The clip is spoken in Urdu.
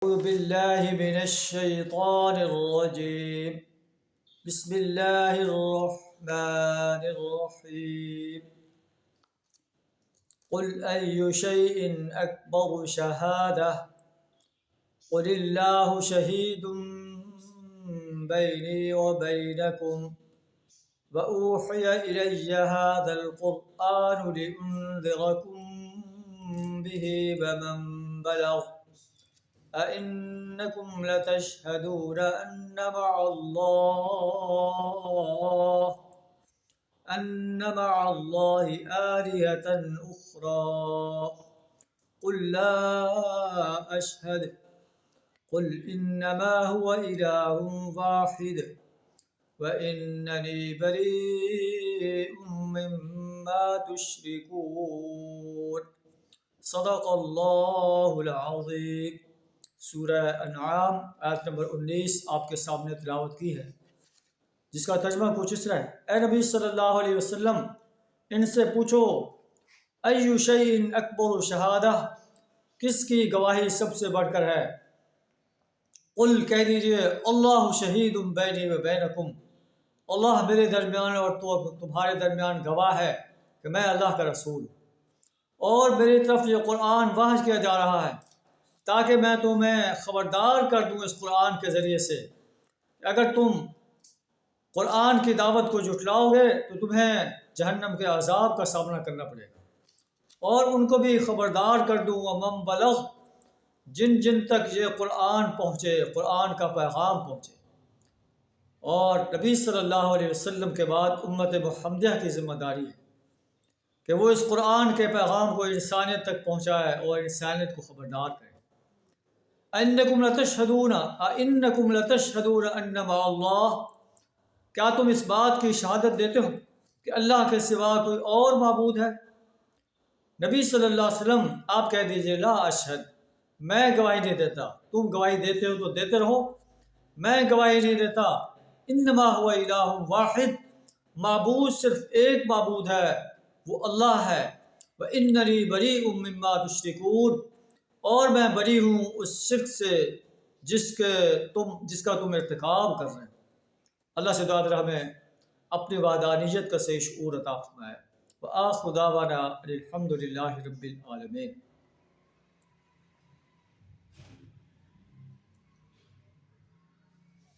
أعوذ بالله من الشيطان الرجيم. بسم الله الرحمن الرحيم. قل أي شيء أكبر شهادة قل الله شهيد بيني وبينكم وأوحي إلي هذا القرآن لأنذركم به ومن بلغ أئنكم لتشهدون أن مع الله آلهة أخرى قل لا أشهد قل إنما هو إله واحد وإنني بريء مما تشركون صدق اللہ العظیم۔ سورہ انعام آیت نمبر 19 آپ کے سامنے تلاوت کی ہے، جس کا ترجمہ کچھ اس طرح ہے: اے نبی صلی اللہ علیہ وسلم، ان سے پوچھو ایو شیء اکبر شہادہ، کس کی گواہی سب سے بڑھ کر ہے؟ قل کہہ دیجئے اللہ شہید بینی و بینکم، اللہ میرے درمیان اور تمہارے درمیان گواہ ہے کہ میں اللہ کا رسول، اور میری طرف یہ قرآن واحد کیا جا رہا ہے تاکہ میں تمہیں خبردار کر دوں اس قرآن کے ذریعے سے کہ اگر تم قرآن کی دعوت کو جھٹلاؤ گے تو تمہیں جہنم کے عذاب کا سامنا کرنا پڑے گا، اور ان کو بھی خبردار کر دوں ومن بلغ، جن تک یہ قرآن پہنچے، قرآن کا پیغام پہنچے۔ اور نبی صلی اللہ علیہ وسلم کے بعد امت محمدیہ کی ذمہ داری ہے کہ وہ اس قرآن کے پیغام کو انسانیت تک پہنچائے اور انسانیت کو خبردار کرے۔ اَإِنَّكُمْ لَتَشْهَدُونَ أَنَّ مَعَ اللَّهِ، کیا تم اس بات کی شہادت دیتے ہو کہ اللہ کے سوا کوئی اور معبود ہے؟ نبی صلی اللہ علیہ وسلم آپ کہہ دیجئے لا اشہد، میں گواہی نہیں دیتا، تم گواہی دیتے ہو تو دیتے رہو، میں گواہی نہیں دیتا۔ انما هو الہ واحد، معبود صرف ایک معبود ہے، وہ اللہ ہے۔ وَإِنَّنِي بَرِيءٌ مِّمَّا تُشْرِكُونَ، اور میں بری ہوں اس شرک سے جس کا تم ارتکاب کر رہے ہو۔ اللہ سے دعا ہے ہمیں اپنی وحدانیت کا صحیح شعور عطا فرمائے۔ وآخر دعوانا الحمد للہ رب العالمین۔